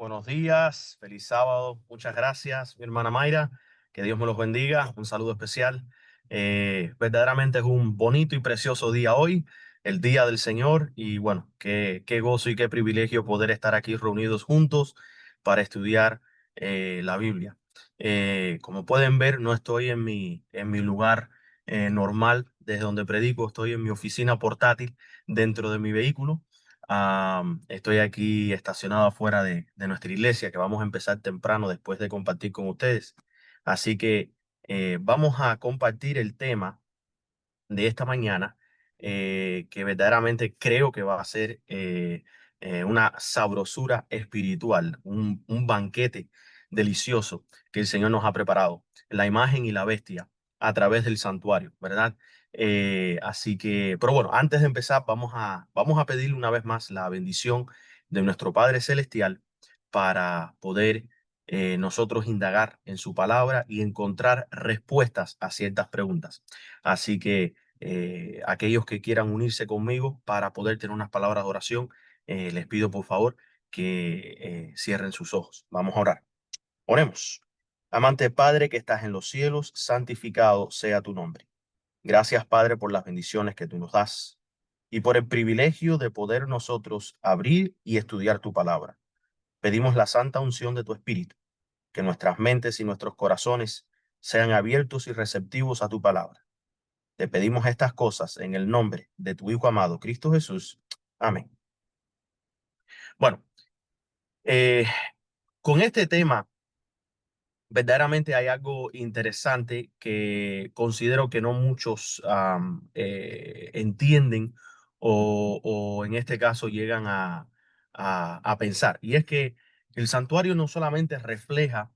Buenos días, feliz sábado. Muchas gracias, mi hermana Mayra. Que Dios me los bendiga. Un saludo especial. Verdaderamente es un bonito y precioso día hoy, el día del Señor. Y bueno, qué gozo y qué privilegio poder estar aquí reunidos juntos para estudiar la Biblia. Como pueden ver, no estoy en mi lugar normal desde donde predico. Estoy en mi oficina portátil dentro de mi vehículo. Estoy aquí estacionado afuera de nuestra iglesia, que vamos a empezar temprano después de compartir con ustedes. Así que vamos a compartir el tema de esta mañana, que verdaderamente creo que va a ser una sabrosura espiritual, un banquete delicioso que el Señor nos ha preparado, la imagen y la bestia a través del santuario, ¿verdad? Así que, pero bueno, antes de empezar, vamos a pedirle una vez más la bendición de nuestro Padre Celestial para poder nosotros indagar en su palabra y encontrar respuestas a ciertas preguntas. Así que aquellos que quieran unirse conmigo para poder tener unas palabras de oración, les pido por favor que cierren sus ojos. Vamos a orar. Oremos. Amante Padre que estás en los cielos, santificado sea tu nombre. Gracias, Padre, por las bendiciones que tú nos das y por el privilegio de poder nosotros abrir y estudiar tu palabra. Pedimos la santa unción de tu Espíritu, que nuestras mentes y nuestros corazones sean abiertos y receptivos a tu palabra. Te pedimos estas cosas en el nombre de tu Hijo amado, Cristo Jesús. Amén. Bueno, eh, con este tema, verdaderamente hay algo interesante que considero que no muchos entienden o en este caso llegan a pensar. Y es que el santuario no solamente refleja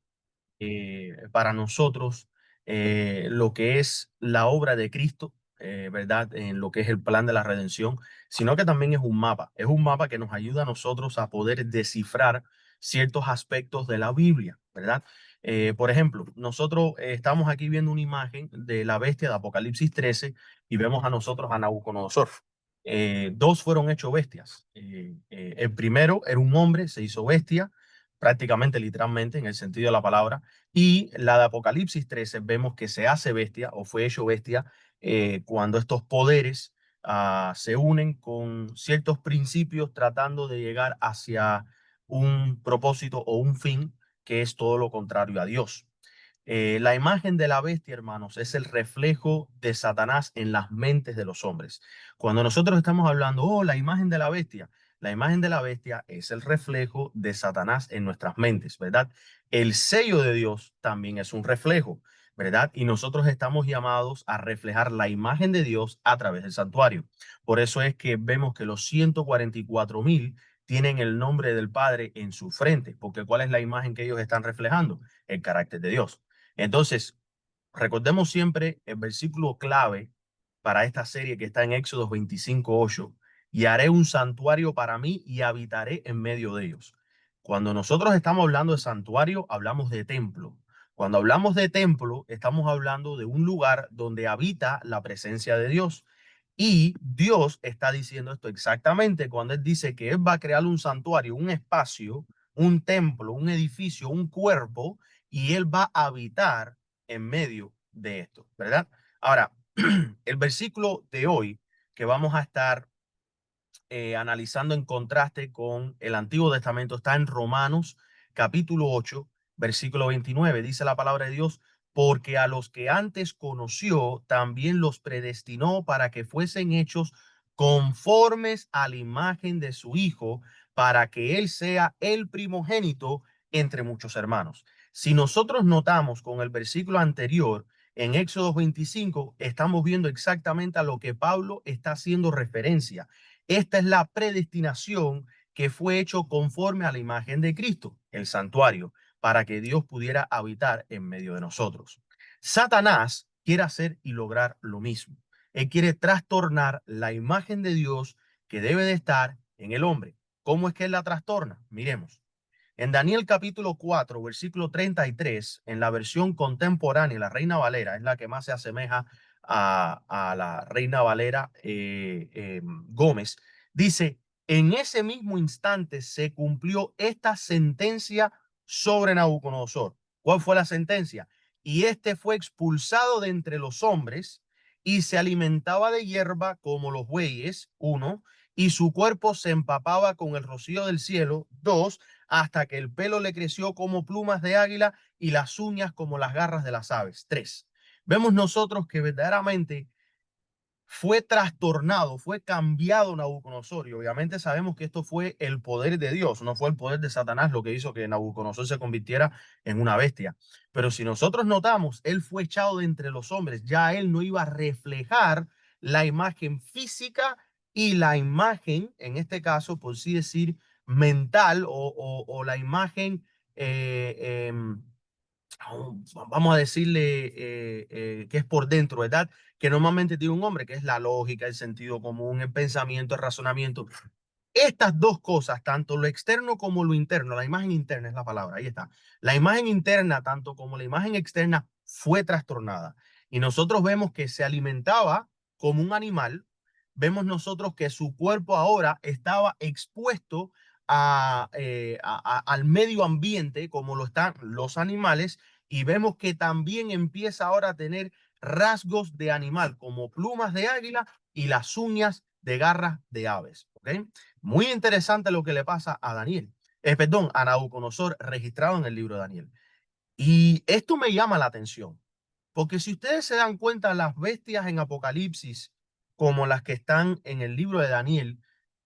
para nosotros lo que es la obra de Cristo, ¿verdad? En lo que es el plan de la redención, sino que también es un mapa que nos ayuda a nosotros a poder descifrar ciertos aspectos de la Biblia, ¿verdad? Por ejemplo, nosotros estamos aquí viendo una imagen de la bestia de Apocalipsis 13 y vemos a nosotros a Nabucodonosor. Dos fueron hechos bestias. El primero era un hombre, se hizo bestia, prácticamente literalmente en el sentido de la palabra, y la de Apocalipsis 13 vemos que se hace bestia o fue hecho bestia cuando estos poderes se unen con ciertos principios tratando de llegar hacia un propósito o un fin que es todo lo contrario a Dios. La imagen de la bestia, hermanos, es el reflejo de Satanás en las mentes de los hombres. Cuando nosotros estamos hablando, oh, la imagen de la bestia es el reflejo de Satanás en nuestras mentes, ¿verdad? El sello de Dios también es un reflejo, ¿verdad? Y nosotros estamos llamados a reflejar la imagen de Dios a través del santuario. Por eso es que vemos que los 144,000 tienen el nombre del Padre en su frente, porque ¿cuál es la imagen que ellos están reflejando? El carácter de Dios. Entonces, recordemos siempre el versículo clave para esta serie que está en Éxodo 25:8, y haré un santuario para mí y habitaré en medio de ellos. Cuando nosotros estamos hablando de santuario, hablamos de templo. Cuando hablamos de templo, estamos hablando de un lugar donde habita la presencia de Dios. Y Dios está diciendo esto exactamente cuando Él dice que Él va a crear un santuario, un espacio, un templo, un edificio, un cuerpo, y Él va a habitar en medio de esto, ¿verdad? Ahora, el versículo de hoy que vamos a estar analizando en contraste con el Antiguo Testamento está en Romanos capítulo 8, versículo 29. Dice la palabra de Dios, porque a los que antes conoció, también los predestinó para que fuesen hechos conformes a la imagen de su Hijo, para que Él sea el primogénito entre muchos hermanos. Si nosotros notamos con el versículo anterior, en Éxodo 25, estamos viendo exactamente a lo que Pablo está haciendo referencia. Esta es la predestinación que fue hecho conforme a la imagen de Cristo, el santuario, para que Dios pudiera habitar en medio de nosotros. Satanás quiere hacer y lograr lo mismo. Él quiere trastornar la imagen de Dios que debe de estar en el hombre. ¿Cómo es que él la trastorna? Miremos. En Daniel capítulo 4, versículo 33, en la versión contemporánea, la Reina Valera es la que más se asemeja a la Reina Valera Gómez, dice, en ese mismo instante se cumplió esta sentencia sobre Nabucodonosor. ¿Cuál fue la sentencia? Y este fue expulsado de entre los hombres y se alimentaba de hierba como los bueyes, uno, y su cuerpo se empapaba con el rocío del cielo, dos, hasta que el pelo le creció como plumas de águila y las uñas como las garras de las aves, tres. Vemos nosotros que verdaderamente fue trastornado, fue cambiado Nabucodonosor. Y obviamente sabemos que esto fue el poder de Dios, no fue el poder de Satanás lo que hizo que Nabucodonosor se convirtiera en una bestia. Pero si nosotros notamos, él fue echado de entre los hombres, ya él no iba a reflejar la imagen física y la imagen, en este caso, por sí decir, mental o la imagen vamos a decirle que es por dentro, ¿verdad? Que normalmente tiene un hombre, que es la lógica, el sentido común, el pensamiento, el razonamiento. Estas dos cosas, tanto lo externo como lo interno, la imagen interna es la palabra, ahí está. La imagen interna, tanto como la imagen externa, fue trastornada. Y nosotros vemos que se alimentaba como un animal, vemos nosotros que su cuerpo ahora estaba expuesto al medio ambiente, como lo están los animales, y vemos que también empieza ahora a tener rasgos de animal, como plumas de águila y las uñas de garras de aves. ¿Ok? Muy interesante lo que le pasa a Daniel, perdón, a Nabucodonosor, registrado en el libro de Daniel. Y esto me llama la atención, porque si ustedes se dan cuenta, las bestias en Apocalipsis, como las que están en el libro de Daniel,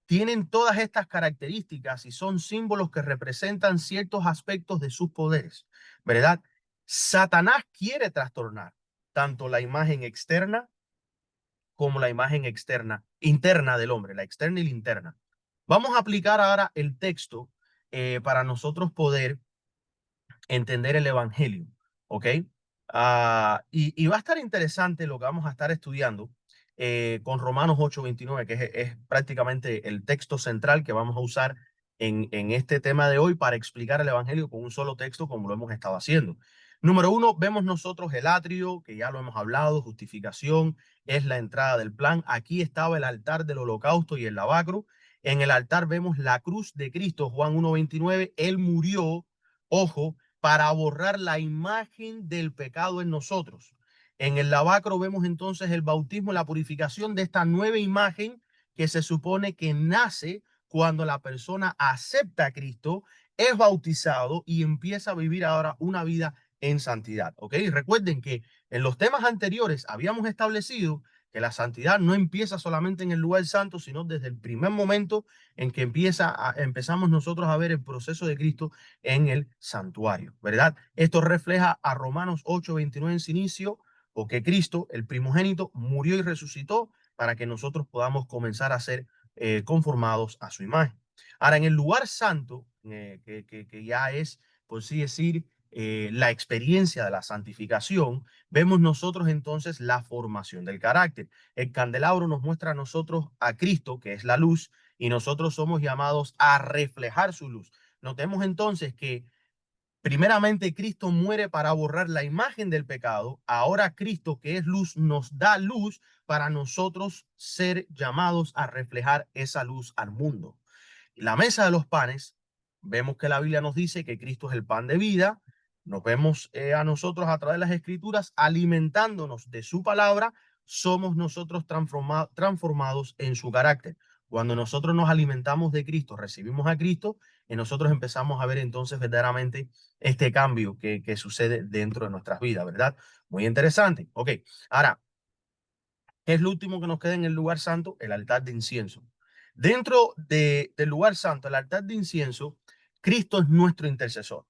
tienen todas estas características y son símbolos que representan ciertos aspectos de sus poderes, ¿verdad? Satanás quiere trastornar tanto la imagen externa como la imagen externa, interna del hombre, la externa y la interna. Vamos a aplicar ahora el texto para nosotros poder entender el Evangelio, ¿ok? Y va a estar interesante lo que vamos a estar estudiando con Romanos 8:29, que es prácticamente el texto central que vamos a usar en este tema de hoy para explicar el Evangelio con un solo texto como lo hemos estado haciendo. Número uno, vemos nosotros el atrio, que ya lo hemos hablado, justificación, es la entrada del plan. Aquí estaba el altar del holocausto y el lavacro. En el altar vemos la cruz de Cristo, Juan 1:29, él murió, ojo, para borrar la imagen del pecado en nosotros. En el lavacro vemos entonces el bautismo, la purificación de esta nueva imagen que se supone que nace cuando la persona acepta a Cristo, es bautizado y empieza a vivir ahora una vida en santidad. ¿Ok? Recuerden que en los temas anteriores habíamos establecido que la santidad no empieza solamente en el lugar santo, sino desde el primer momento en que empezamos nosotros a ver el proceso de Cristo en el santuario, ¿verdad? Esto refleja a Romanos 8:29 en su inicio, porque Cristo, el primogénito, murió y resucitó para que nosotros podamos comenzar a ser conformados a su imagen. Ahora, en el lugar santo, que ya es, por sí decir, la experiencia de la santificación, vemos nosotros entonces la formación del carácter. El candelabro nos muestra a nosotros a Cristo, que es la luz, y nosotros somos llamados a reflejar su luz. Notemos entonces que primeramente Cristo muere para borrar la imagen del pecado. Ahora Cristo, que es luz, nos da luz para nosotros ser llamados a reflejar esa luz al mundo. La mesa de los panes, vemos que la Biblia nos dice que Cristo es el pan de vida. Nos vemos a nosotros a través de las escrituras alimentándonos de su palabra. Somos nosotros transformados en su carácter. Cuando nosotros nos alimentamos de Cristo, recibimos a Cristo, y nosotros empezamos a ver entonces verdaderamente este cambio que sucede dentro de nuestras vidas, ¿verdad? Muy interesante. Ok, ahora, ¿qué es lo último que nos queda en el lugar santo? El altar de incienso. Dentro del lugar santo, el altar de incienso, Cristo es nuestro intercesor.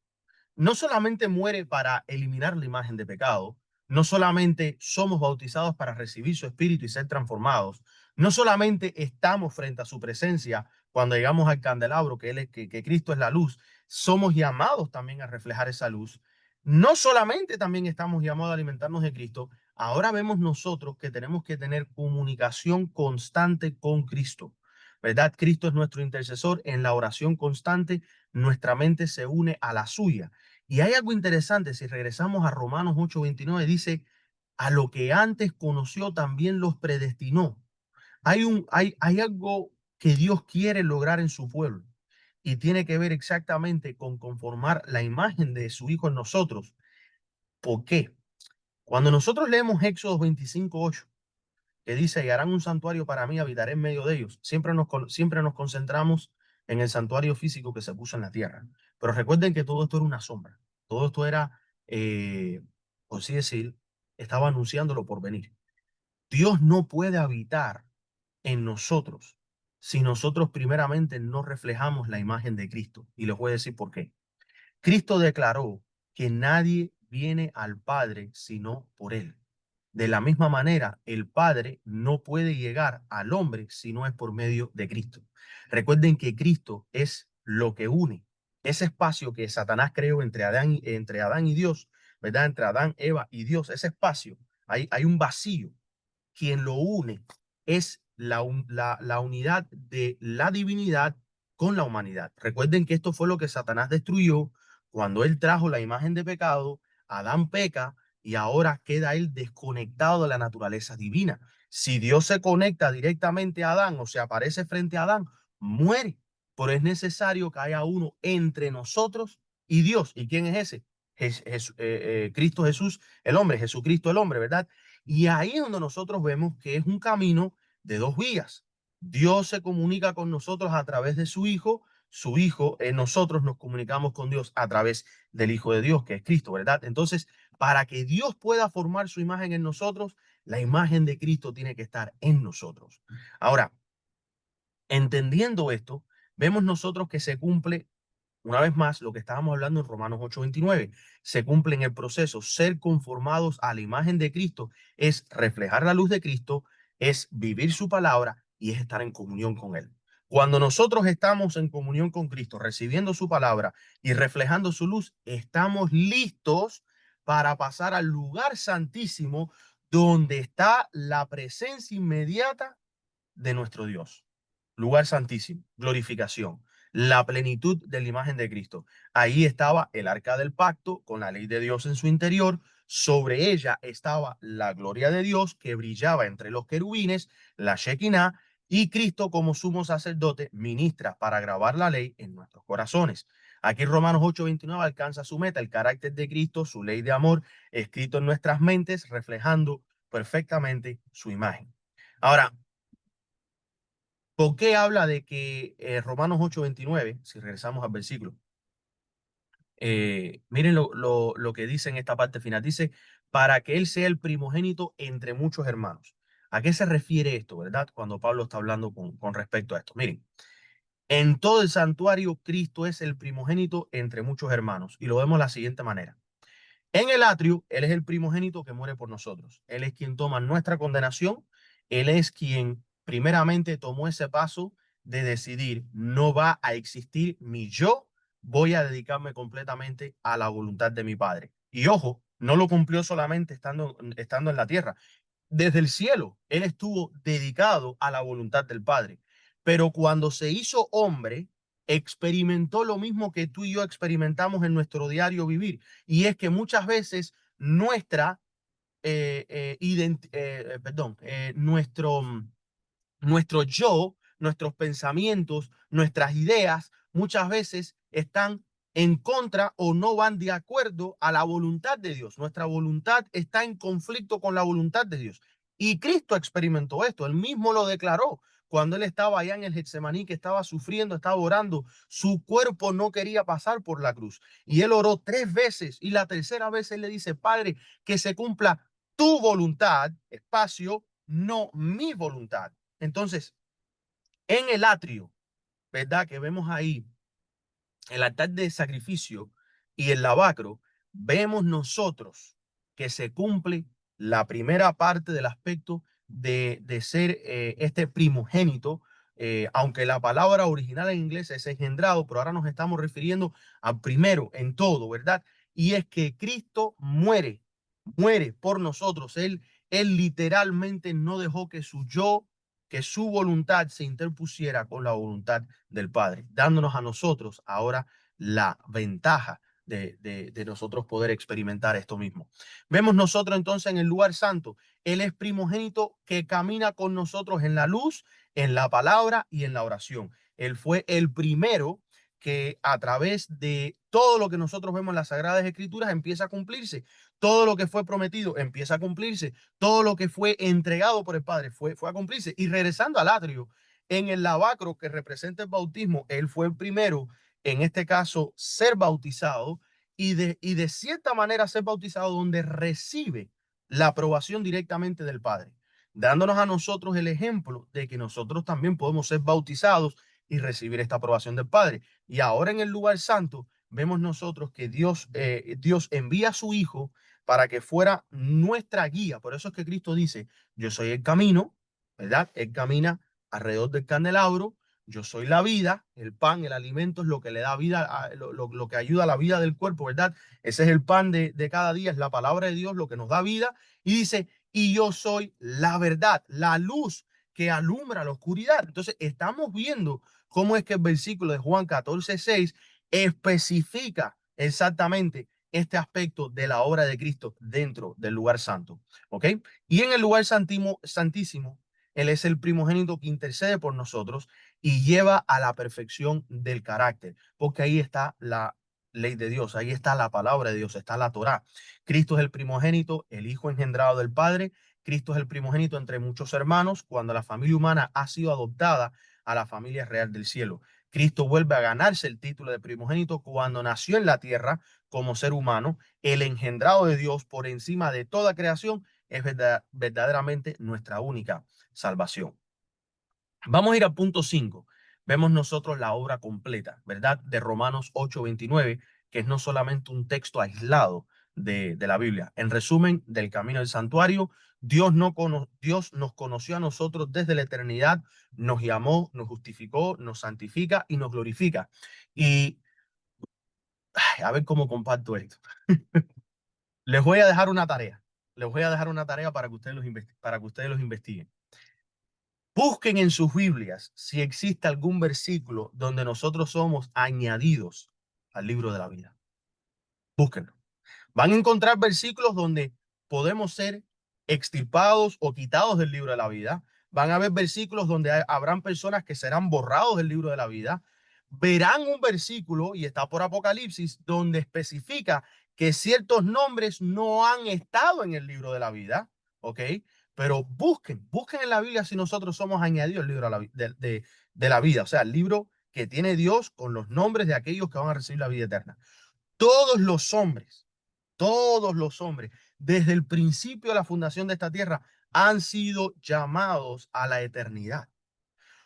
No solamente muere para eliminar la imagen de pecado, no solamente somos bautizados para recibir su espíritu y ser transformados, no solamente estamos frente a su presencia cuando llegamos al candelabro, que Cristo es la luz, somos llamados también a reflejar esa luz. No solamente también estamos llamados a alimentarnos de Cristo, ahora vemos nosotros que tenemos que tener comunicación constante con Cristo, ¿verdad? Cristo es nuestro intercesor en la oración constante, nuestra mente se une a la suya. Y hay algo interesante, si regresamos a Romanos 8:29, dice, a lo que antes conoció también los predestinó. Hay algo que Dios quiere lograr en su pueblo y tiene que ver exactamente con conformar la imagen de su Hijo en nosotros. ¿Por qué? Cuando nosotros leemos Éxodo 25:8, que dice, y harán un santuario para mí, habitaré en medio de ellos, siempre nos concentramos en el santuario físico que se puso en la tierra. Pero recuerden que todo esto era una sombra. Todo esto era, por así decir, estaba anunciándolo por venir. Dios no puede habitar en nosotros si nosotros primeramente no reflejamos la imagen de Cristo. Y les voy a decir por qué. Cristo declaró que nadie viene al Padre sino por Él. De la misma manera, el Padre no puede llegar al hombre si no es por medio de Cristo. Recuerden que Cristo es lo que une ese espacio que Satanás creó entre Adán y Dios, ¿verdad? Entre Adán, Eva y Dios, ese espacio, hay un vacío. Quien lo une es la unidad de la divinidad con la humanidad. Recuerden que esto fue lo que Satanás destruyó cuando él trajo la imagen de pecado. Adán peca y ahora queda él desconectado de la naturaleza divina. Si Dios se conecta directamente a Adán o se aparece frente a Adán, muere. Pero es necesario que haya uno entre nosotros y Dios. ¿Y quién es ese? Cristo Jesús, el hombre, Jesucristo el hombre, ¿verdad? Y ahí es donde nosotros vemos que es un camino de dos vías. Dios se comunica con nosotros a través de su Hijo, nosotros nos comunicamos con Dios a través del Hijo de Dios, que es Cristo, ¿verdad? Entonces, para que Dios pueda formar su imagen en nosotros, la imagen de Cristo tiene que estar en nosotros. Ahora, entendiendo esto, vemos nosotros que se cumple una vez más lo que estábamos hablando en Romanos 8:29. Se cumple en el proceso. Ser conformados a la imagen de Cristo es reflejar la luz de Cristo, es vivir su palabra y es estar en comunión con Él. Cuando nosotros estamos en comunión con Cristo, recibiendo su palabra y reflejando su luz, estamos listos para pasar al lugar santísimo donde está la presencia inmediata de nuestro Dios. Lugar santísimo, glorificación, la plenitud de la imagen de Cristo. Ahí estaba el arca del pacto con la ley de Dios en su interior. Sobre ella estaba la gloria de Dios que brillaba entre los querubines, la Shekinah, y Cristo como sumo sacerdote ministra para grabar la ley en nuestros corazones. Aquí Romanos 8:29 alcanza su meta, el carácter de Cristo, su ley de amor, escrito en nuestras mentes, reflejando perfectamente su imagen. Ahora, ¿por qué habla de que Romanos 8:29, si regresamos al versículo, miren lo que dice en esta parte final? Dice, para que Él sea el primogénito entre muchos hermanos. ¿A qué se refiere esto, verdad? Cuando Pablo está hablando con respecto a esto. Miren, en todo el santuario, Cristo es el primogénito entre muchos hermanos. Y lo vemos de la siguiente manera. En el atrio, Él es el primogénito que muere por nosotros. Él es quien toma nuestra condenación. Él es quien primeramente tomó ese paso de decidir, no va a existir mi yo, voy a dedicarme completamente a la voluntad de mi Padre. Y ojo, no lo cumplió solamente estando en la tierra, desde el cielo, él estuvo dedicado a la voluntad del Padre. Pero cuando se hizo hombre, experimentó lo mismo que tú y yo experimentamos en nuestro diario vivir. Y es que muchas veces nuestro yo, nuestros pensamientos, nuestras ideas, muchas veces están en contra o no van de acuerdo a la voluntad de Dios. Nuestra voluntad está en conflicto con la voluntad de Dios. Y Cristo experimentó esto. Él mismo lo declaró cuando él estaba allá en el Getsemaní, que estaba sufriendo, estaba orando. Su cuerpo no quería pasar por la cruz. Y él oró 3 veces. Y la tercera vez él le dice, Padre, que se cumpla tu voluntad, espacio, no mi voluntad. Entonces, en el atrio, ¿verdad? Que vemos ahí, el altar de sacrificio y el lavacro, vemos nosotros que se cumple la primera parte del aspecto de ser este primogénito, aunque la palabra original en inglés es engendrado, pero ahora nos estamos refiriendo al primero en todo, ¿verdad? Y es que Cristo muere por nosotros. Él literalmente no dejó que su yo, que su voluntad se interpusiera con la voluntad del Padre, dándonos a nosotros ahora la ventaja de nosotros poder experimentar esto mismo. Vemos nosotros entonces en el lugar santo, Él es primogénito que camina con nosotros en la luz, en la palabra y en la oración. Él fue el primero que a través de todo lo que nosotros vemos en las Sagradas Escrituras empieza a cumplirse. Todo lo que fue prometido empieza a cumplirse. Todo lo que fue entregado por el Padre fue a cumplirse. Y regresando al atrio, en el lavacro que representa el bautismo, Él fue el primero, en este caso, ser bautizado y de cierta manera ser bautizado donde recibe la aprobación directamente del Padre, dándonos a nosotros el ejemplo de que nosotros también podemos ser bautizados y recibir esta aprobación del Padre. Y ahora en el lugar santo vemos nosotros que Dios envía a su Hijo para que fuera nuestra guía. Por eso es que Cristo dice, yo soy el camino, ¿verdad? Él camina alrededor del candelabro. Yo soy la vida, el pan, el alimento es lo que le da vida, lo que ayuda a la vida del cuerpo, ¿verdad? Ese es el pan de cada día, es la palabra de Dios, lo que nos da vida. Y dice, y yo soy la verdad, la luz que alumbra la oscuridad. Entonces, estamos viendo cómo es que el versículo de Juan 14:6 especifica exactamente este aspecto de la obra de Cristo dentro del lugar santo. ¿Ok? Y en el lugar santísimo, Él es el primogénito que intercede por nosotros y lleva a la perfección del carácter, porque ahí está la ley de Dios, ahí está la palabra de Dios, está la Torá. Cristo es el primogénito, el hijo engendrado del Padre. Cristo es el primogénito entre muchos hermanos cuando la familia humana ha sido adoptada a la familia real del cielo. Cristo vuelve a ganarse el título de primogénito cuando nació en la tierra como ser humano, el engendrado de Dios por encima de toda creación, es verdaderamente nuestra única salvación. Vamos a ir al punto 5. Vemos nosotros la obra completa, ¿verdad? De Romanos 8:29, que es no solamente un texto aislado de la Biblia. En resumen, del camino del santuario, Dios nos conoció a nosotros desde la eternidad, nos llamó, nos justificó, nos santifica y nos glorifica. Y a ver cómo comparto esto. Les voy a dejar una tarea. Les voy a dejar una tarea para que ustedes los investiguen. Busquen en sus Biblias si existe algún versículo donde nosotros somos añadidos al libro de la vida. Búsquenlo. Van a encontrar versículos donde podemos ser extirpados o quitados del libro de la vida. Van a haber versículos donde habrán personas que serán borrados del libro de la vida. Verán un versículo, y está por Apocalipsis, donde especifica que ciertos nombres no han estado en el libro de la vida, ¿ok? Pero busquen en la Biblia si nosotros somos añadidos al libro de la vida, o sea, el libro que tiene Dios con los nombres de aquellos que van a recibir la vida eterna. Todos los hombres, todos los hombres, desde el principio de la fundación de esta tierra, han sido llamados a la eternidad.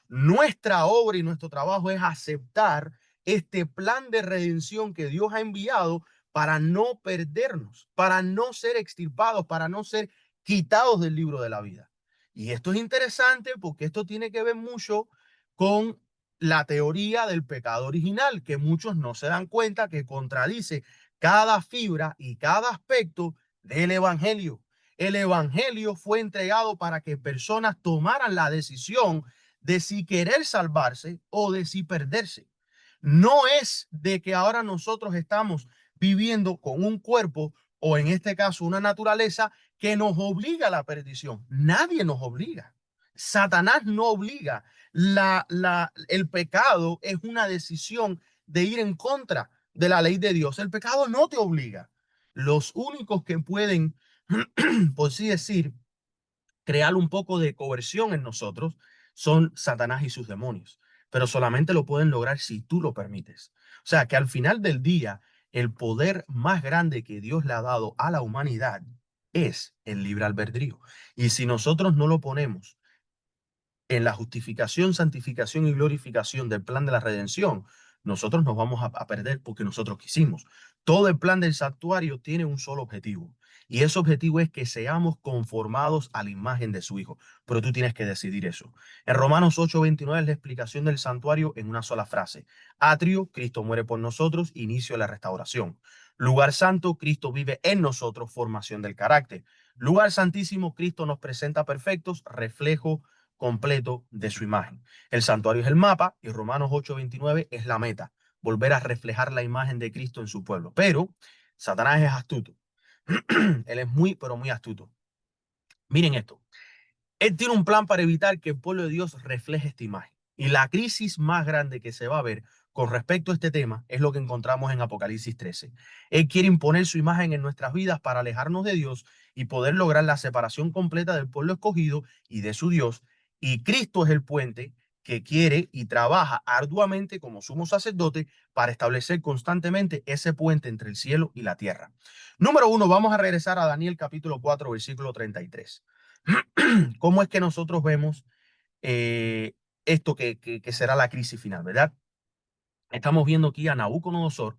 Nuestra obra y nuestro trabajo es aceptar este plan de redención que Dios ha enviado para no perdernos, para no ser extirpados, para no ser quitados del libro de la vida. Y esto es interesante porque esto tiene que ver mucho con la teoría del pecado original, que muchos no se dan cuenta que contradice cada fibra y cada aspecto del evangelio. El evangelio fue entregado para que personas tomaran la decisión de si querer salvarse o de si perderse. No es de que ahora nosotros estamos viviendo con un cuerpo o en este caso una naturaleza que nos obliga a la perdición. Nadie nos obliga. Satanás no obliga. El pecado es una decisión de ir en contra de la ley de Dios. El pecado no te obliga. Los únicos que pueden, por así decir, crear un poco de coerción en nosotros son Satanás y sus demonios, pero solamente lo pueden lograr si tú lo permites. O sea, que al final del día, el poder más grande que Dios le ha dado a la humanidad es el libre albedrío. Y si nosotros no lo ponemos en la justificación, santificación y glorificación del plan de la redención, nosotros nos vamos a perder porque nosotros quisimos. Todo el plan del santuario tiene un solo objetivo, y ese objetivo es que seamos conformados a la imagen de su Hijo. Pero tú tienes que decidir eso. En Romanos 8:29 es la explicación del santuario en una sola frase. Atrio, Cristo muere por nosotros, inicio de la restauración. Lugar santo, Cristo vive en nosotros, formación del carácter. Lugar santísimo, Cristo nos presenta perfectos, reflejo completo de su imagen. El santuario es el mapa y Romanos 8:29 es la meta. volver a reflejar la imagen de Cristo en su pueblo. Pero Satanás es astuto. Él es muy, pero muy astuto. Miren esto. Él tiene un plan para evitar que el pueblo de Dios refleje esta imagen. Y la crisis más grande que se va a ver con respecto a este tema es lo que encontramos en Apocalipsis 13. Él quiere imponer su imagen en nuestras vidas para alejarnos de Dios y poder lograr la separación completa del pueblo escogido y de su Dios. Y Cristo es el puente que quiere y trabaja arduamente como sumo sacerdote para establecer constantemente ese puente entre el cielo y la tierra. Número uno, vamos a regresar a Daniel capítulo 4, versículo 33. ¿Cómo es que nosotros vemos esto que será la crisis final, verdad? Estamos viendo aquí a Nabucodonosor,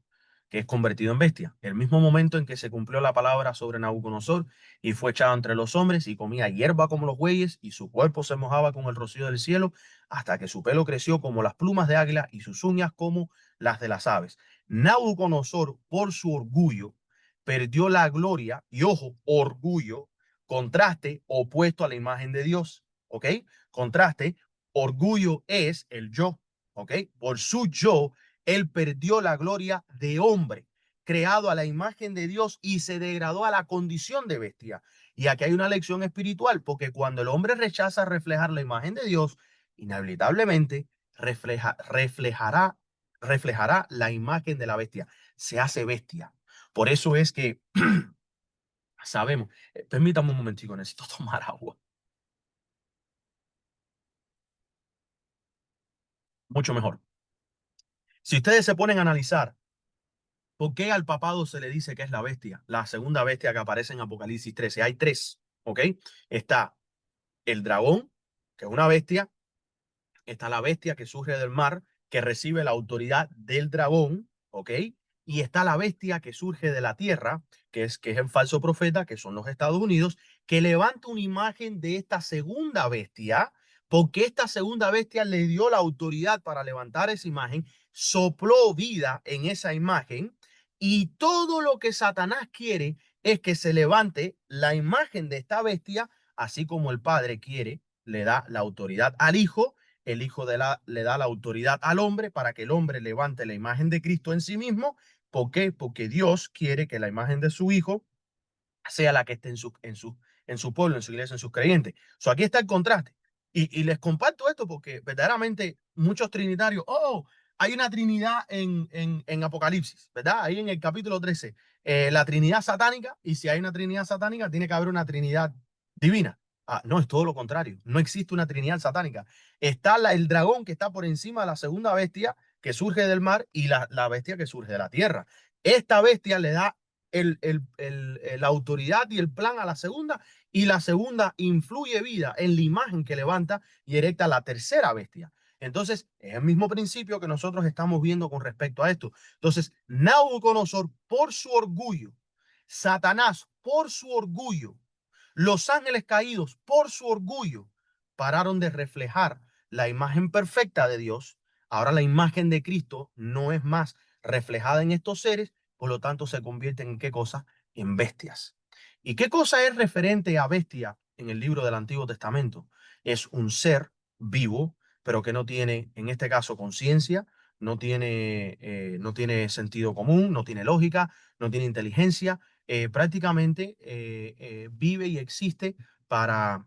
que es convertido en bestia. El mismo momento en que se cumplió la palabra sobre Nabucodonosor y fue echado entre los hombres y comía hierba como los bueyes y su cuerpo se mojaba con el rocío del cielo hasta que su pelo creció como las plumas de águila y sus uñas como las de las aves. Nabucodonosor, por su orgullo, perdió la gloria y, ojo, orgullo, contraste opuesto a la imagen de Dios, ¿ok? Contraste, orgullo es el yo, ¿ok? Por su yo él perdió la gloria de hombre, creado a la imagen de Dios y se degradó a la condición de bestia. Y aquí hay una lección espiritual, porque cuando el hombre rechaza reflejar la imagen de Dios, inevitablemente reflejará la imagen de la bestia. Se hace bestia. Por eso es que sabemos, permítame un momentico, necesito tomar agua. Mucho mejor. Si ustedes se ponen a analizar ¿por qué al papado se le dice que es la bestia? La segunda bestia que aparece en Apocalipsis 13. Hay tres, ¿ok? Está el dragón, que es una bestia. Está la bestia que surge del mar, que recibe la autoridad del dragón, ¿ok? Y está la bestia que surge de la tierra, que es el falso profeta, que son los Estados Unidos, que levanta una imagen de esta segunda bestia, porque esta segunda bestia le dio la autoridad para levantar esa imagen, sopló vida en esa imagen, y todo lo que Satanás quiere es que se levante la imagen de esta bestia, así como el Padre quiere, le da la autoridad al Hijo, el Hijo le da la autoridad al hombre para que el hombre levante la imagen de Cristo en sí mismo. ¿Por qué? Porque Dios quiere que la imagen de su Hijo sea la que esté en su pueblo, en su iglesia, en sus creyentes. Aquí está el contraste. Y les comparto esto porque verdaderamente muchos trinitarios, hay una trinidad en Apocalipsis, ¿verdad? Ahí en el capítulo 13, la trinidad satánica, y si hay una trinidad satánica, tiene que haber una trinidad divina. No, es todo lo contrario. No existe una trinidad satánica. Está el dragón que está por encima de la segunda bestia que surge del mar y la bestia que surge de la tierra. Esta bestia le da la autoridad y el plan a la segunda, y la segunda influye vida en la imagen que levanta y erecta la tercera bestia. Entonces, es el mismo principio que nosotros estamos viendo con respecto a esto. Entonces, Nabucodonosor, por su orgullo, Satanás, por su orgullo, los ángeles caídos, por su orgullo, pararon de reflejar la imagen perfecta de Dios. Ahora la imagen de Cristo no es más reflejada en estos seres, por lo tanto se convierten en qué cosa? En bestias. ¿Y qué cosa es referente a bestia en el libro del Antiguo Testamento? Es un ser vivo, pero que no tiene, en este caso, conciencia, no tiene sentido común, no tiene lógica, no tiene inteligencia, prácticamente vive y existe para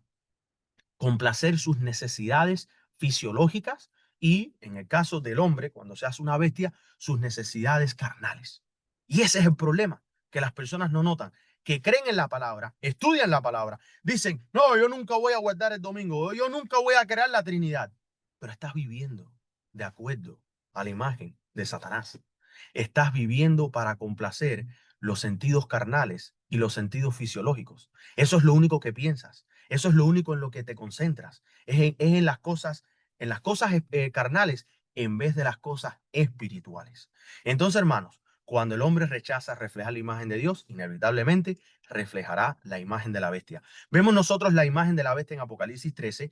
complacer sus necesidades fisiológicas y, en el caso del hombre, cuando se hace una bestia, sus necesidades carnales. Y ese es el problema, que las personas no notan, que creen en la palabra, estudian la palabra, dicen, no, yo nunca voy a guardar el domingo, yo nunca voy a crear la Trinidad, pero estás viviendo de acuerdo a la imagen de Satanás. Estás viviendo para complacer los sentidos carnales y los sentidos fisiológicos. Eso es lo único que piensas. Eso es lo único en lo que te concentras. Es en las cosas carnales en vez de las cosas espirituales. Entonces, hermanos, cuando el hombre rechaza reflejar la imagen de Dios, inevitablemente reflejará la imagen de la bestia. Vemos nosotros la imagen de la bestia en Apocalipsis 13.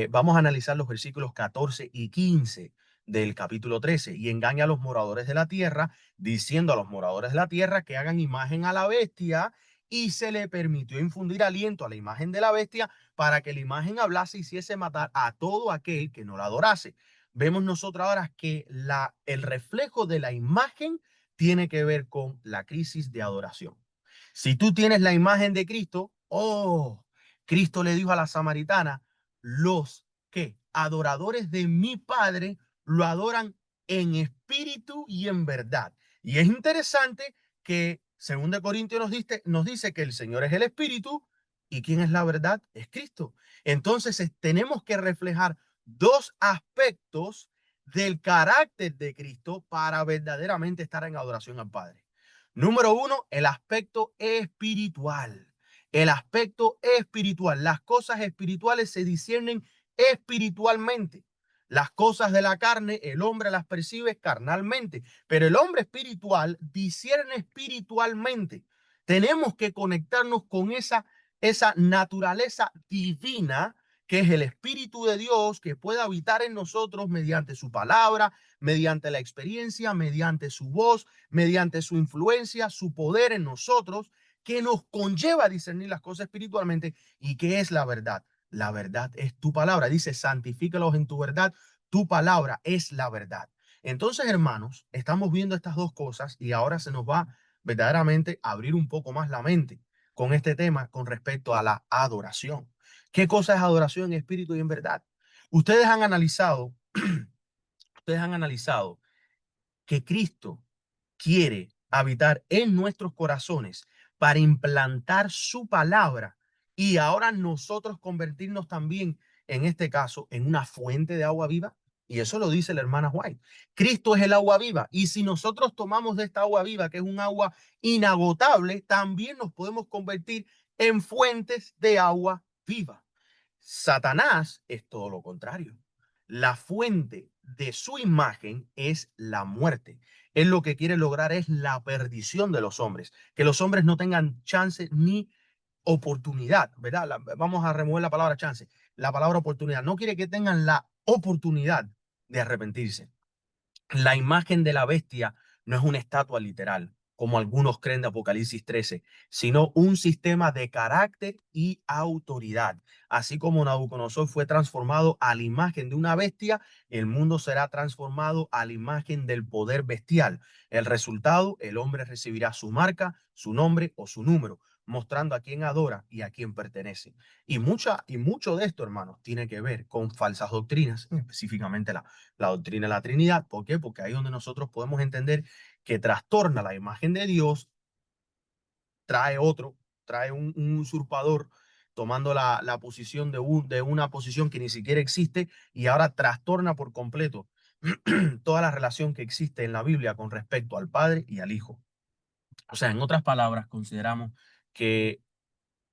Vamos a analizar los versículos 14 y 15 del capítulo 13. Y engaña a los moradores de la tierra, diciendo a los moradores de la tierra que hagan imagen a la bestia, y se le permitió infundir aliento a la imagen de la bestia para que la imagen hablase y hiciese matar a todo aquel que no la adorase. vemos nosotros ahora que el reflejo de la imagen tiene que ver con la crisis de adoración. Si tú tienes la imagen de Cristo, oh, Cristo le dijo a la samaritana, los que adoradores de mi Padre lo adoran en espíritu y en verdad. Y es interesante que 2 Corintios nos dice que el Señor es el espíritu y quién es la verdad es Cristo. Entonces tenemos que reflejar dos aspectos del carácter de Cristo para verdaderamente estar en adoración al Padre. Número uno, el aspecto espiritual. El aspecto espiritual. Las cosas espirituales se disciernen espiritualmente. Las cosas de la carne, el hombre las percibe carnalmente, pero el hombre espiritual discierne espiritualmente. Tenemos que conectarnos con esa naturaleza divina que es el Espíritu de Dios que puede habitar en nosotros mediante su palabra, mediante la experiencia, mediante su voz, mediante su influencia, su poder en nosotros, que nos conlleva a discernir las cosas espiritualmente y que es la verdad. La verdad es tu palabra. Dice, santifícalos en tu verdad. Tu palabra es la verdad. Entonces, hermanos, estamos viendo estas dos cosas y ahora se nos va verdaderamente a abrir un poco más la mente con este tema con respecto a la adoración. ¿Qué cosa es adoración en espíritu y en verdad? Ustedes han analizado, ustedes han analizado que Cristo quiere habitar en nuestros corazones para implantar su palabra y ahora nosotros convertirnos también, en este caso, en una fuente de agua viva. Y eso lo dice la hermana White. Cristo es el agua viva. Y si nosotros tomamos de esta agua viva, que es un agua inagotable, también nos podemos convertir en fuentes de agua viva. Satanás es todo lo contrario. La fuente de su imagen es la muerte. Él lo que quiere lograr es la perdición de los hombres, que los hombres no tengan chance ni oportunidad, ¿verdad? Vamos a remover la palabra chance, la palabra oportunidad. No quiere que tengan la oportunidad de arrepentirse. La imagen de la bestia no es una estatua literal, como algunos creen de Apocalipsis 13, sino un sistema de carácter y autoridad. Así como Nabucodonosor fue transformado a la imagen de una bestia, el mundo será transformado a la imagen del poder bestial. El resultado, el hombre recibirá su marca, su nombre o su número, mostrando a quién adora y a quién pertenece. Y mucho de esto, hermanos, tiene que ver con falsas doctrinas, específicamente la doctrina de la Trinidad. ¿Por qué? Porque ahí es donde nosotros podemos entender que trastorna la imagen de Dios, trae un usurpador tomando la posición de una posición que ni siquiera existe y ahora trastorna por completo toda la relación que existe en la Biblia con respecto al Padre y al Hijo. O sea, en otras palabras, consideramos que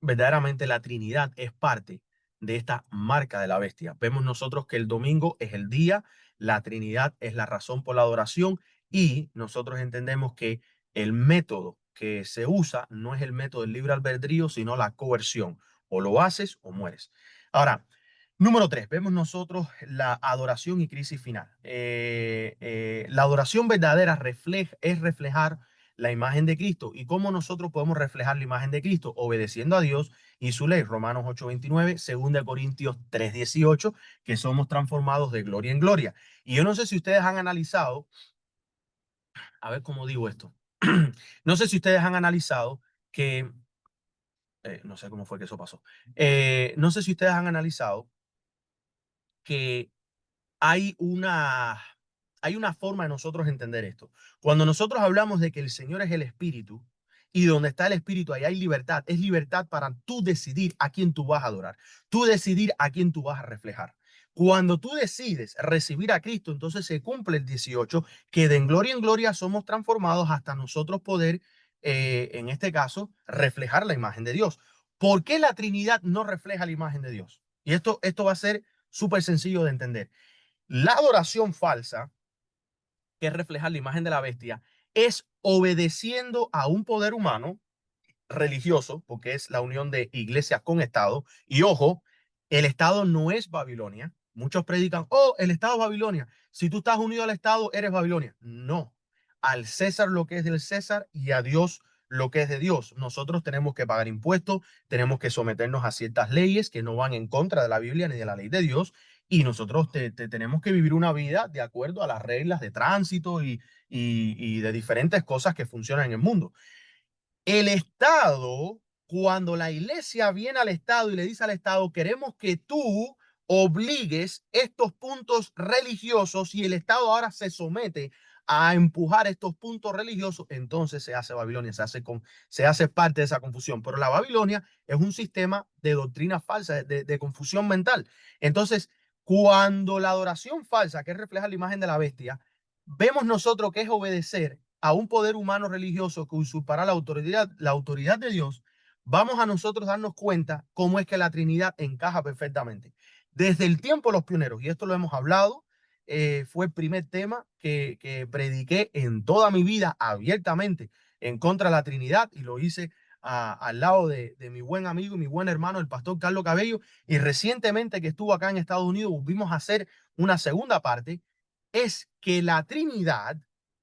verdaderamente la Trinidad es parte de esta marca de la bestia. Vemos nosotros que el domingo es el día, la Trinidad es la razón por la adoración y nosotros entendemos que el método que se usa no es el método del libre albedrío, sino la coerción. O lo haces o mueres. Ahora, número 3, vemos nosotros la adoración y crisis final. La adoración verdadera es reflejar la imagen de Cristo. ¿Y cómo nosotros podemos reflejar la imagen de Cristo? Obedeciendo a Dios y su ley. Romanos 8:29, 2 Corintios 3:18, que somos transformados de gloria en gloria. Y yo no sé si ustedes han analizado, a ver cómo digo esto, no sé si ustedes han analizado que, no sé cómo fue que eso pasó, no sé si ustedes han analizado que hay una forma de nosotros entender esto. Cuando nosotros hablamos de que el Señor es el Espíritu y donde está el Espíritu, ahí hay libertad. Es libertad para tú decidir a quién tú vas a adorar, tú decidir a quién tú vas a reflejar. Cuando tú decides recibir a Cristo, entonces se cumple el 18, que de en gloria somos transformados hasta nosotros poder, en este caso, reflejar la imagen de Dios. ¿Por qué la Trinidad no refleja la imagen de Dios? Y esto va a ser súper sencillo de entender. La adoración falsa, que es reflejar la imagen de la bestia, es obedeciendo a un poder humano religioso, porque es la unión de iglesia con Estado. Y ojo, el Estado no es Babilonia. Muchos predican, oh, el Estado es Babilonia. Si tú estás unido al Estado, eres Babilonia. No, al César lo que es del César y a Dios lo que es de Dios. Nosotros tenemos que pagar impuestos, tenemos que someternos a ciertas leyes que no van en contra de la Biblia ni de la ley de Dios. y nosotros tenemos que vivir una vida de acuerdo a las reglas de tránsito y de diferentes cosas que funcionan en el mundo. El Estado, cuando la iglesia viene al Estado y le dice al Estado, queremos que tú obligues estos puntos religiosos, y el Estado ahora se somete a empujar estos puntos religiosos, entonces se hace Babilonia, se hace parte de esa confusión. Pero la Babilonia es un sistema de doctrina falsa, de confusión mental. Entonces, cuando la adoración falsa, que refleja la imagen de la bestia, vemos nosotros que es obedecer a un poder humano religioso que usurpará la autoridad de Dios, vamos a nosotros darnos cuenta cómo es que la Trinidad encaja perfectamente. Desde el tiempo de los pioneros, y esto lo hemos hablado, fue el primer tema que prediqué en toda mi vida abiertamente en contra de la Trinidad, y lo hice al lado de mi buen amigo y mi buen hermano, el pastor Carlos Cabello, y recientemente que estuvo acá en Estados Unidos, volvimos a hacer una segunda parte. Es que la Trinidad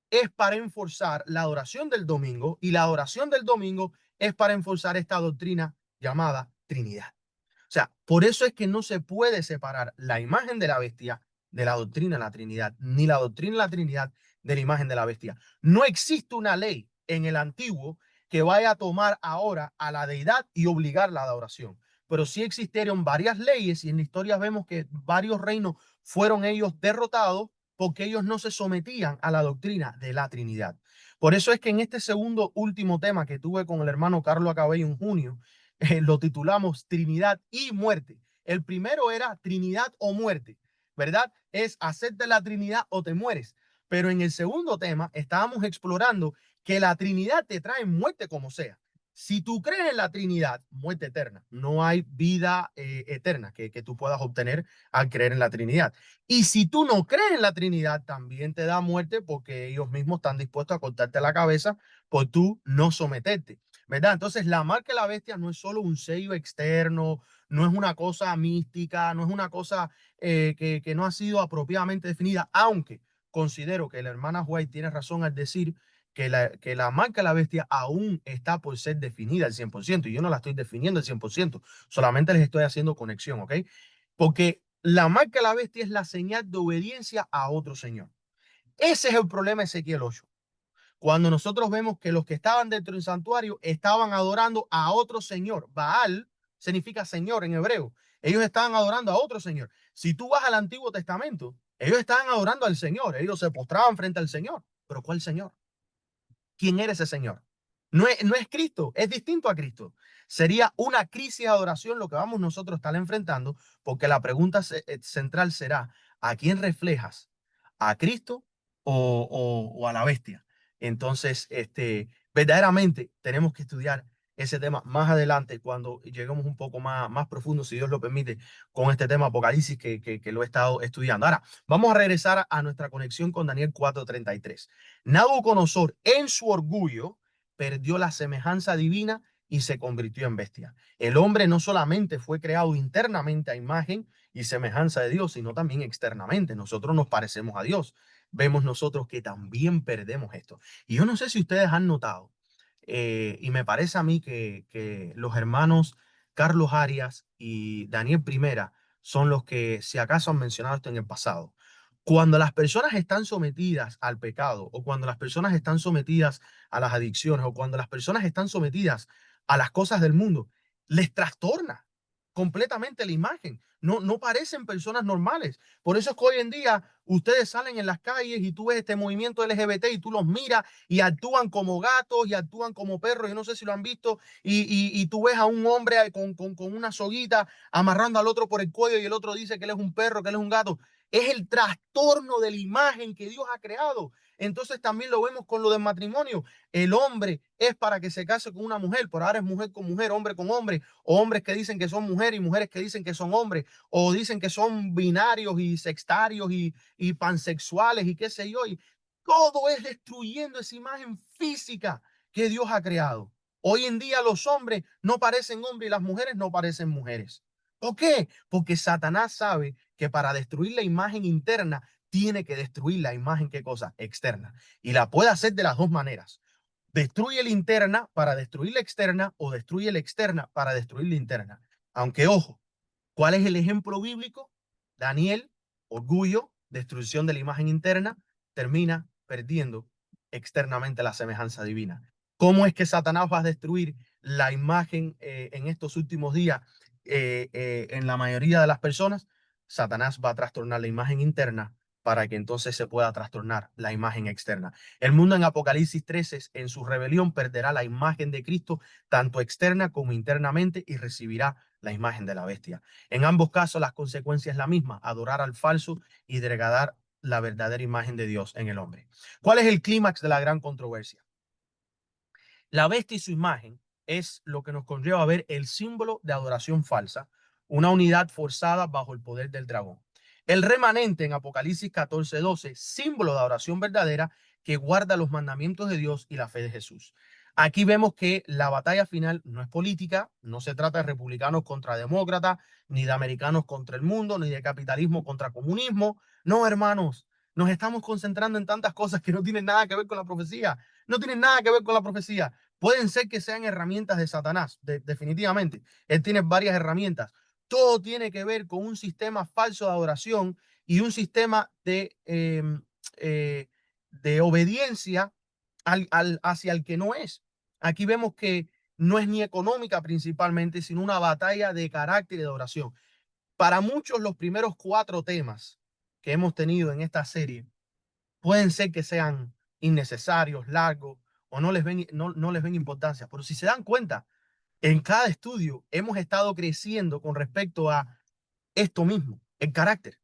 es para enforzar la adoración del domingo, y la adoración del domingo es para enforzar esta doctrina llamada Trinidad. O sea, por eso es que no se puede separar la imagen de la bestia de la doctrina de la Trinidad, ni la doctrina de la Trinidad de la imagen de la bestia. No existe una ley en el antiguo que vaya a tomar ahora a la deidad y obligarla a la adoración. Pero sí existieron varias leyes, y en la historia vemos que varios reinos fueron ellos derrotados porque ellos no se sometían a la doctrina de la Trinidad. Por eso es que en este segundo último tema que tuve con el hermano Carlos Acabello en junio, lo titulamos Trinidad y muerte. El primero era Trinidad o muerte, ¿verdad? Es hacerte la Trinidad o te mueres. Pero en el segundo tema estábamos explorando que la Trinidad te trae muerte como sea. Si tú crees en la Trinidad, muerte eterna. No hay vida eterna que tú puedas obtener al creer en la Trinidad. Y si tú no crees en la Trinidad, también te da muerte, porque ellos mismos están dispuestos a cortarte la cabeza por tú no someterte, ¿verdad? Entonces, la marca de la bestia no es solo un sello externo, no es una cosa mística, no es una cosa que no ha sido apropiadamente definida, aunque considero que la hermana White tiene razón al decir que la marca de la bestia aún está por ser definida al 100%, y yo no la estoy definiendo al 100%, solamente les estoy haciendo conexión, ¿ok? Porque la marca de la bestia es la señal de obediencia a otro señor. Ese es el problema de Ezequiel 8. Cuando nosotros vemos que los que estaban dentro del santuario estaban adorando a otro señor. Baal significa señor en hebreo. Ellos estaban adorando a otro señor. Si tú vas al Antiguo Testamento, ellos estaban adorando al Señor. Ellos se postraban frente al Señor. ¿Pero cuál Señor? ¿Quién era ese Señor? No es Cristo, es distinto a Cristo. Sería una crisis de adoración lo que vamos nosotros a estar enfrentando, porque la pregunta central será, ¿a quién reflejas? ¿A Cristo o a la bestia? Entonces, verdaderamente tenemos que estudiar ese tema más adelante, cuando lleguemos un poco más profundo, si Dios lo permite, con este tema Apocalipsis que lo he estado estudiando. Ahora, vamos a regresar a nuestra conexión con Daniel 4:33. Nabucodonosor, en su orgullo, perdió la semejanza divina y se convirtió en bestia. El hombre no solamente fue creado internamente a imagen y semejanza de Dios, sino también externamente. Nosotros nos parecemos a Dios. Vemos nosotros que también perdemos esto. Y yo no sé si ustedes han notado, y me parece a mí que los hermanos Carlos Arias y Daniel Primera son los que, si acaso, han mencionado esto en el pasado. Cuando las personas están sometidas al pecado, o cuando las personas están sometidas a las adicciones, o cuando las personas están sometidas a las cosas del mundo, les trastorna completamente la imagen. No parecen personas normales. Por eso es que hoy en día ustedes salen en las calles y tú ves este movimiento LGBT y tú los miras y actúan como gatos y actúan como perros. Yo no sé si lo han visto. Y tú ves a un hombre con una soguita amarrando al otro por el cuello, y el otro dice que él es un perro, que él es un gato. Es el trastorno de la imagen que Dios ha creado. Entonces también lo vemos con lo del matrimonio. El hombre es para que se case con una mujer, por ahora es mujer con mujer, hombre con hombre, o hombres que dicen que son mujeres y mujeres que dicen que son hombres, o dicen que son binarios y sextarios y pansexuales y qué sé yo. Y todo es destruyendo esa imagen física que Dios ha creado. Hoy en día los hombres no parecen hombres y las mujeres no parecen mujeres. ¿Por qué? Porque Satanás sabe que para destruir la imagen interna tiene que destruir la imagen, ¿qué cosa? Externa. Y la puede hacer de las dos maneras. Destruye la interna para destruir la externa, o destruye la externa para destruir la interna. Aunque, ojo, ¿cuál es el ejemplo bíblico? Daniel, orgullo, destrucción de la imagen interna, termina perdiendo externamente la semejanza divina. ¿Cómo es que Satanás va a destruir la imagen en estos últimos días en la mayoría de las personas? Satanás va a trastornar la imagen interna para que entonces se pueda trastornar la imagen externa. El mundo en Apocalipsis 13, en su rebelión, perderá la imagen de Cristo, tanto externa como internamente, y recibirá la imagen de la bestia. En ambos casos, las consecuencias es la misma: adorar al falso y degradar la verdadera imagen de Dios en el hombre. ¿Cuál es el clímax de la gran controversia? La bestia y su imagen es lo que nos conlleva a ver el símbolo de adoración falsa, una unidad forzada bajo el poder del dragón. El remanente en Apocalipsis 14:12, símbolo de adoración verdadera que guarda los mandamientos de Dios y la fe de Jesús. Aquí vemos que la batalla final no es política, no se trata de republicanos contra demócratas, ni de americanos contra el mundo, ni de capitalismo contra comunismo. No, hermanos, nos estamos concentrando en tantas cosas que no tienen nada que ver con la profecía. No tienen nada que ver con la profecía. Pueden ser que sean herramientas de Satanás, definitivamente. Él tiene varias herramientas. Todo tiene que ver con un sistema falso de adoración y un sistema de obediencia hacia el que no es. Aquí vemos que no es ni económica principalmente, sino una batalla de carácter y de adoración. Para muchos, los primeros 4 temas que hemos tenido en esta serie pueden ser que sean innecesarios, largos, o no les ven importancia. Pero si se dan cuenta, en cada estudio hemos estado creciendo con respecto a esto mismo, el carácter.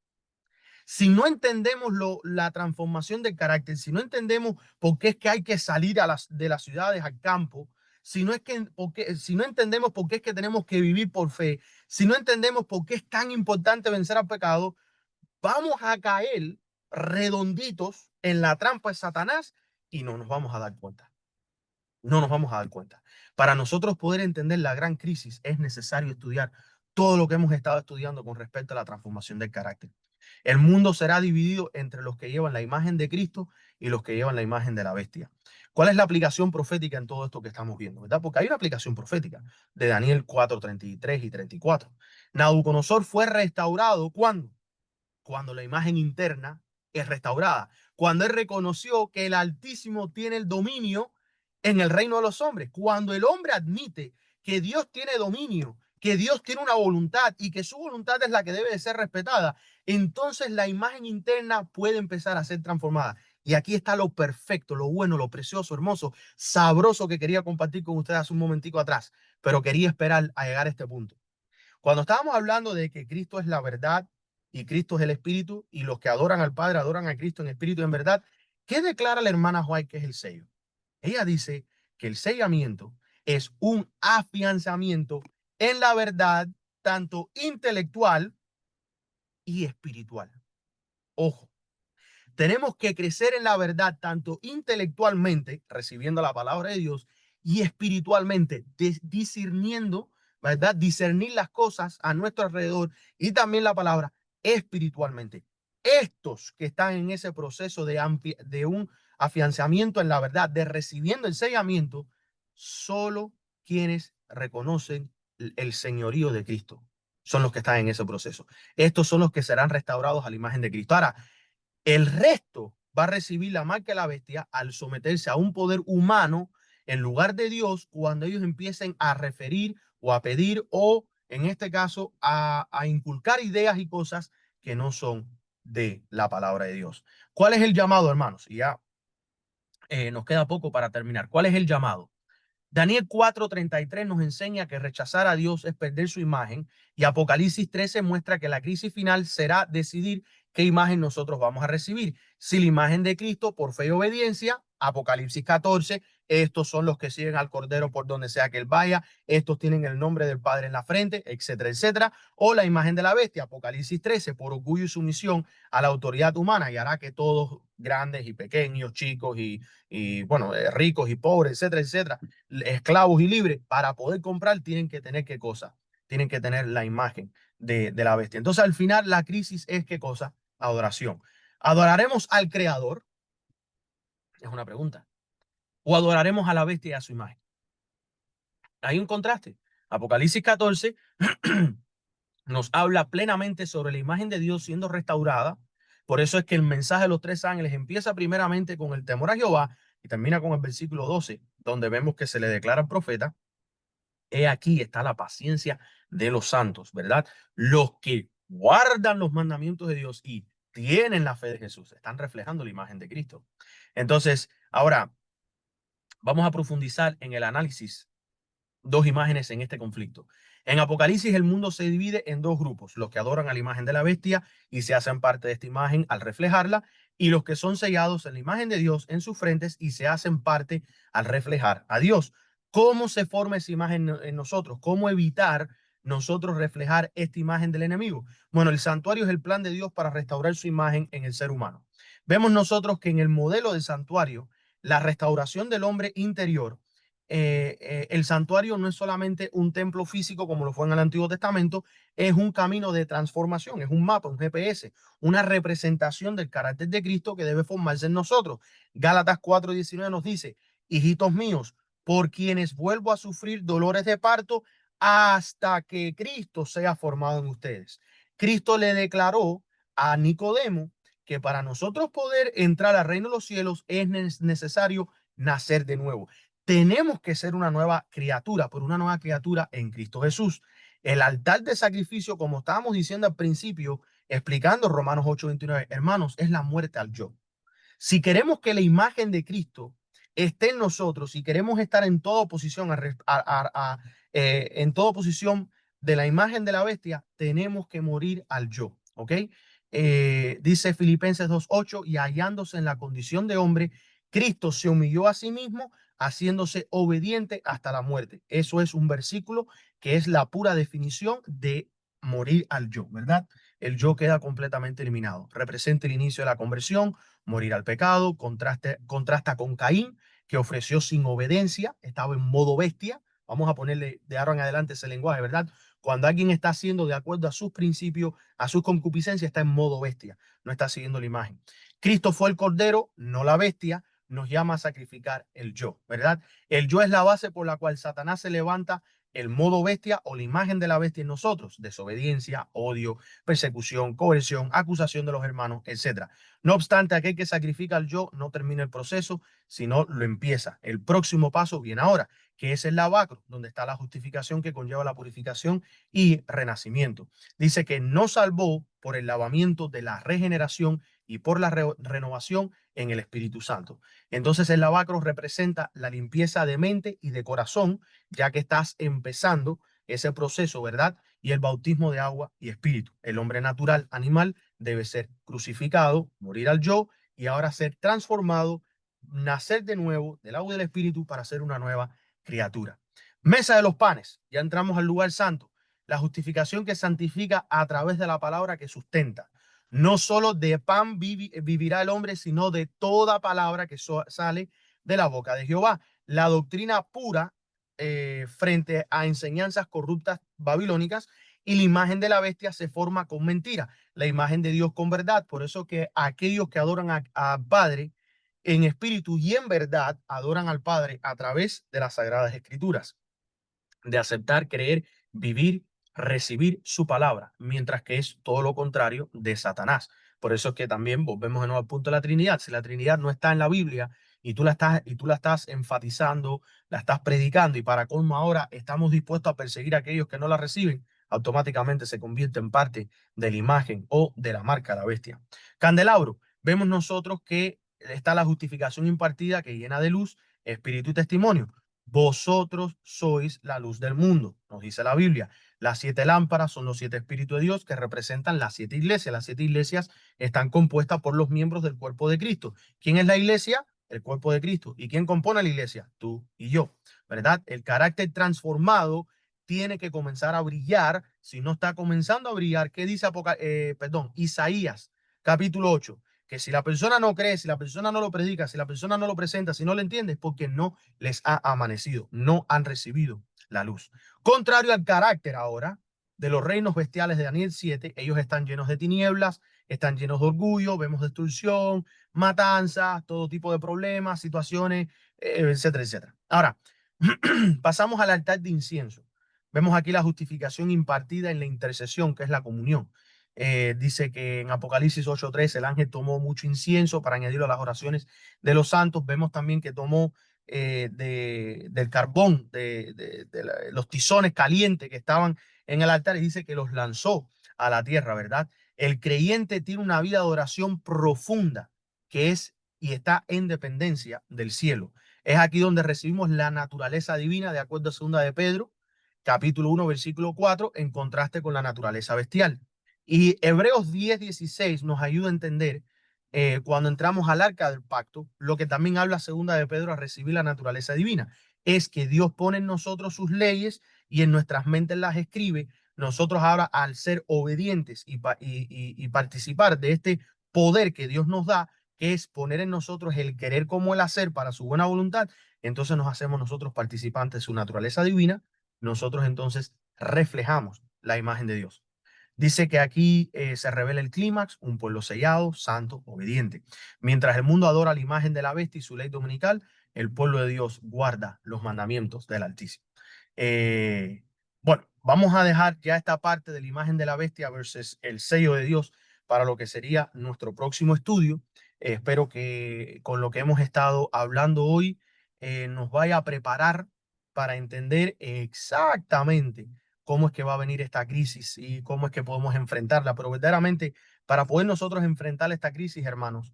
Si no entendemos la transformación del carácter, si no entendemos por qué es que hay que salir de las ciudades al campo, si no entendemos por qué es que tenemos que vivir por fe, si no entendemos por qué es tan importante vencer al pecado, vamos a caer redonditos en la trampa de Satanás y no nos vamos a dar cuenta. No nos vamos a dar cuenta. Para nosotros poder entender la gran crisis es necesario estudiar todo lo que hemos estado estudiando con respecto a la transformación del carácter. El mundo será dividido entre los que llevan la imagen de Cristo y los que llevan la imagen de la bestia. ¿Cuál es la aplicación profética en todo esto que estamos viendo? ¿Verdad? Porque hay una aplicación profética de Daniel 4:33 y 34. Nabucodonosor fue restaurado ¿cuándo? Cuando la imagen interna es restaurada, cuando él reconoció que el Altísimo tiene el dominio en el reino de los hombres, cuando el hombre admite que Dios tiene dominio, que Dios tiene una voluntad y que su voluntad es la que debe de ser respetada, entonces la imagen interna puede empezar a ser transformada. Y aquí está lo perfecto, lo bueno, lo precioso, hermoso, sabroso que quería compartir con ustedes hace un momentico atrás, pero quería esperar a llegar a este punto. Cuando estábamos hablando de que Cristo es la verdad y Cristo es el Espíritu y los que adoran al Padre adoran a Cristo en espíritu y en verdad, ¿qué declara la hermana White que es el sello? Ella dice que el sellamiento es un afianzamiento en la verdad, tanto intelectual y espiritual. Ojo, tenemos que crecer en la verdad, tanto intelectualmente, recibiendo la palabra de Dios, y espiritualmente, discerniendo, ¿verdad? Discernir las cosas a nuestro alrededor y también la palabra espiritualmente. Estos que están en ese proceso de un afianzamiento en la verdad, de recibiendo el sellamiento, solo quienes reconocen el señorío de Cristo son los que están en ese proceso. Estos son los que serán restaurados a la imagen de Cristo. Ahora, el resto va a recibir la marca de la bestia al someterse a un poder humano en lugar de Dios cuando ellos empiecen a referir o a pedir o, en este caso, a inculcar ideas y cosas que no son de la palabra de Dios. ¿Cuál es el llamado, hermanos? Y ya nos queda poco para terminar. ¿Cuál es el llamado? Daniel 4:33 nos enseña que rechazar a Dios es perder su imagen y Apocalipsis 13 muestra que la crisis final será decidir qué imagen nosotros vamos a recibir. Si la imagen de Cristo por fe y obediencia, Apocalipsis 14, estos son los que siguen al Cordero por donde sea que él vaya, estos tienen el nombre del Padre en la frente, etcétera, etcétera. O la imagen de la bestia, Apocalipsis 13, por orgullo y sumisión a la autoridad humana y hará que todos, grandes y pequeños, chicos y bueno, ricos y pobres, etcétera, etcétera, esclavos y libres, para poder comprar tienen que tener qué cosa, tienen que tener la imagen de la bestia. Entonces al final la crisis es qué cosa, adoración. ¿Adoraremos al creador? Es una pregunta. ¿O adoraremos a la bestia y a su imagen? Hay un contraste. Apocalipsis 14 nos habla plenamente sobre la imagen de Dios siendo restaurada. Por eso es que el mensaje de los tres ángeles empieza primeramente con el temor a Jehová y termina con el versículo 12, donde vemos que se le declara al profeta: he aquí está la paciencia de los santos, ¿verdad? Los que guardan los mandamientos de Dios y tienen la fe de Jesús, están reflejando la imagen de Cristo. Entonces, ahora vamos a profundizar en el análisis dos imágenes en este conflicto. En Apocalipsis el mundo se divide en dos grupos: los que adoran a la imagen de la bestia y se hacen parte de esta imagen al reflejarla, y los que son sellados en la imagen de Dios en sus frentes y se hacen parte al reflejar a Dios. ¿Cómo se forma esa imagen en nosotros? ¿Cómo evitar nosotros reflejar esta imagen del enemigo? Bueno, el santuario es el plan de Dios para restaurar su imagen en el ser humano. Vemos nosotros que en el modelo del santuario, la restauración del hombre interior, el santuario no es solamente un templo físico como lo fue en el Antiguo Testamento, es un camino de transformación, es un mapa, un GPS, una representación del carácter de Cristo que debe formarse en nosotros. Gálatas 4:19 nos dice: hijitos míos, por quienes vuelvo a sufrir dolores de parto hasta que Cristo sea formado en ustedes. Cristo le declaró a Nicodemo que para nosotros poder entrar al reino de los cielos es necesario nacer de nuevo. Tenemos que ser una nueva criatura, por una nueva criatura en Cristo Jesús. El altar de sacrificio, como estábamos diciendo al principio, explicando Romanos 8:29, hermanos, es la muerte al yo. Si queremos que la imagen de Cristo esté en nosotros, si queremos estar en toda posición, en toda posición de la imagen de la bestia, tenemos que morir al yo, ¿ok? Dice Filipenses 2:8, y hallándose en la condición de hombre, Cristo se humilló a sí mismo, haciéndose obediente hasta la muerte. Eso es un versículo que es la pura definición de morir al yo, ¿verdad? El yo queda completamente eliminado. Representa el inicio de la conversión, morir al pecado. Contrasta con Caín, que ofreció sin obediencia, estaba en modo bestia. Vamos a ponerle de ahora en adelante ese lenguaje, ¿verdad? Cuando alguien está haciendo de acuerdo a sus principios, a sus concupiscencias, está en modo bestia, no está siguiendo la imagen. Cristo fue el cordero, no la bestia. Nos llama a sacrificar el yo, ¿verdad? El yo es la base por la cual Satanás se levanta el modo bestia o la imagen de la bestia en nosotros: desobediencia, odio, persecución, coerción, acusación de los hermanos, etcétera. No obstante, aquel que sacrifica al yo no termina el proceso, sino lo empieza. El próximo paso viene ahora, que es el lavacro, donde está la justificación que conlleva la purificación y renacimiento. Dice que nos salvó por el lavamiento de la regeneración y por la renovación en el Espíritu Santo. Entonces el lavacro representa la limpieza de mente y de corazón, ya que estás empezando ese proceso, ¿verdad? Y el bautismo de agua y espíritu. El hombre natural, animal, debe ser crucificado, morir al yo y ahora ser transformado, nacer de nuevo del agua y del espíritu para ser una nueva criatura. Mesa de los panes, ya entramos al lugar santo. La justificación que santifica a través de la palabra que sustenta. No solo de pan vivirá el hombre, sino de toda palabra que sale de la boca de Jehová. La doctrina pura frente a enseñanzas corruptas babilónicas, y la imagen de la bestia se forma con mentira, la imagen de Dios con verdad. Por eso que aquellos que adoran a Padre en espíritu y en verdad adoran al Padre a través de las Sagradas Escrituras, de aceptar, creer, vivir, recibir su palabra, mientras que es todo lo contrario de Satanás. Por eso es que también volvemos de nuevo al punto de la Trinidad. Si la Trinidad no está en la Biblia y tú la estás enfatizando, la estás predicando, y para colmo ahora estamos dispuestos a perseguir a aquellos que no la reciben, automáticamente se convierte en parte de la imagen o de la marca de la bestia. Candelabro, vemos nosotros que está la justificación impartida que llena de luz, espíritu y testimonio. Vosotros sois la luz del mundo, nos dice la Biblia. Las siete lámparas son los siete espíritus de Dios que representan las siete iglesias. Las siete iglesias están compuestas por los miembros del cuerpo de Cristo. ¿Quién es la iglesia? El cuerpo de Cristo. ¿Y quién compone la iglesia? Tú y yo, ¿verdad? El carácter transformado tiene que comenzar a brillar. Si no está comenzando a brillar, ¿qué dice Isaías capítulo 8? Que si la persona no cree, si la persona no lo predica, si la persona no lo presenta, si no lo entiende, es porque no les ha amanecido, no han recibido la luz. Contrario al carácter ahora de los reinos bestiales de Daniel 7, ellos están llenos de tinieblas, están llenos de orgullo, vemos destrucción, matanzas, todo tipo de problemas, situaciones, etcétera, etcétera. Ahora, pasamos al altar de incienso. Vemos aquí la justificación impartida en la intercesión, que es la comunión. Dice que en Apocalipsis 8:3 el ángel tomó mucho incienso para añadirlo a las oraciones de los santos. Vemos también que tomó del carbón, los tizones calientes que estaban en el altar, y dice que los lanzó a la tierra, ¿verdad? El creyente tiene una vida de oración profunda que es y está en dependencia del cielo. Es aquí donde recibimos la naturaleza divina, de acuerdo a 2 de Pedro, capítulo 1, versículo 4, en contraste con la naturaleza bestial. Y Hebreos 10:16 nos ayuda a entender cuando entramos al arca del pacto, lo que también habla 2 de Pedro a recibir la naturaleza divina, es que Dios pone en nosotros sus leyes y en nuestras mentes las escribe. Nosotros ahora, al ser obedientes y participar de este poder que Dios nos da, que es poner en nosotros el querer como el hacer para su buena voluntad, entonces nos hacemos nosotros participantes de su naturaleza divina. Nosotros entonces reflejamos la imagen de Dios. Dice que aquí se revela el clímax, un pueblo sellado, santo, obediente. Mientras el mundo adora la imagen de la bestia y su ley dominical, el pueblo de Dios guarda los mandamientos del Altísimo. Eh, bueno, vamos a dejar ya esta parte de la imagen de la bestia versus el sello de Dios para lo que sería nuestro próximo estudio. Espero que con lo que hemos estado hablando hoy nos vaya a preparar para entender exactamente cómo es que va a venir esta crisis y cómo es que podemos enfrentarla. Pero verdaderamente, para poder nosotros enfrentar esta crisis, hermanos,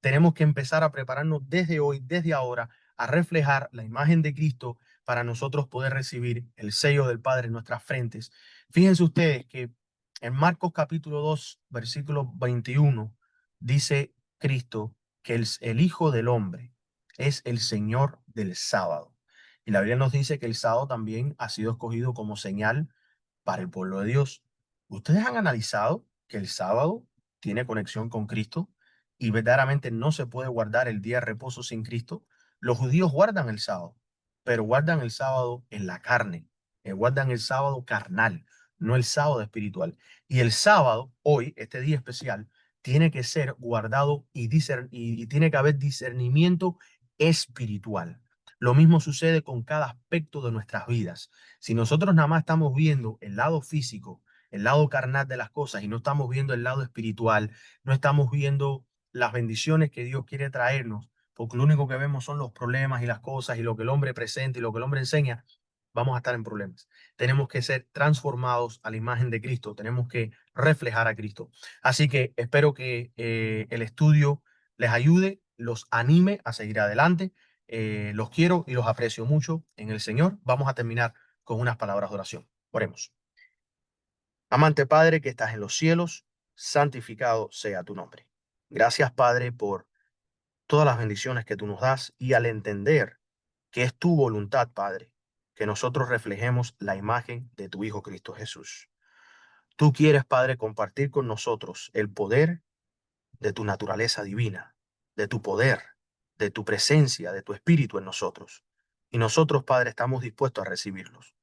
tenemos que empezar a prepararnos desde hoy, desde ahora, a reflejar la imagen de Cristo para nosotros poder recibir el sello del Padre en nuestras frentes. Fíjense ustedes que en Marcos capítulo 2, versículo 21, dice Cristo que el Hijo del Hombre es el Señor del sábado. Y la Biblia nos dice que el sábado también ha sido escogido como señal para el pueblo de Dios. ¿Ustedes han analizado que el sábado tiene conexión con Cristo y verdaderamente no se puede guardar el día de reposo sin Cristo? Los judíos guardan el sábado, pero guardan el sábado en la carne, guardan el sábado carnal, no el sábado espiritual. Y el sábado, hoy, este día especial, tiene que ser guardado y tiene que haber discernimiento espiritual. Lo mismo sucede con cada aspecto de nuestras vidas. Si nosotros nada más estamos viendo el lado físico, el lado carnal de las cosas y no estamos viendo el lado espiritual, no estamos viendo las bendiciones que Dios quiere traernos, porque lo único que vemos son los problemas y las cosas y lo que el hombre presenta y lo que el hombre enseña, vamos a estar en problemas. Tenemos que ser transformados a la imagen de Cristo, tenemos que reflejar a Cristo. Así que espero que el estudio les ayude, los anime a seguir adelante. Los quiero y los aprecio mucho en el Señor. Vamos a terminar con unas palabras de oración. Oremos. Amante Padre que estás en los cielos, santificado sea tu nombre. Gracias, Padre, por todas las bendiciones que tú nos das y al entender que es tu voluntad, Padre, que nosotros reflejemos la imagen de tu Hijo Cristo Jesús. Tú quieres, Padre, compartir con nosotros el poder de tu naturaleza divina, de tu poder, de tu presencia, de tu espíritu en nosotros. Y nosotros, Padre, estamos dispuestos a recibirlos.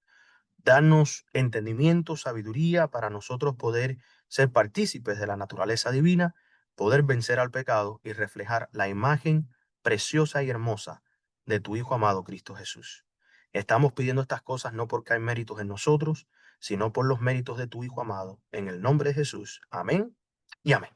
Danos entendimiento, sabiduría para nosotros poder ser partícipes de la naturaleza divina, poder vencer al pecado y reflejar la imagen preciosa y hermosa de tu Hijo amado Cristo Jesús. Estamos pidiendo estas cosas no porque hay méritos en nosotros, sino por los méritos de tu Hijo amado. En el nombre de Jesús. Amén y amén.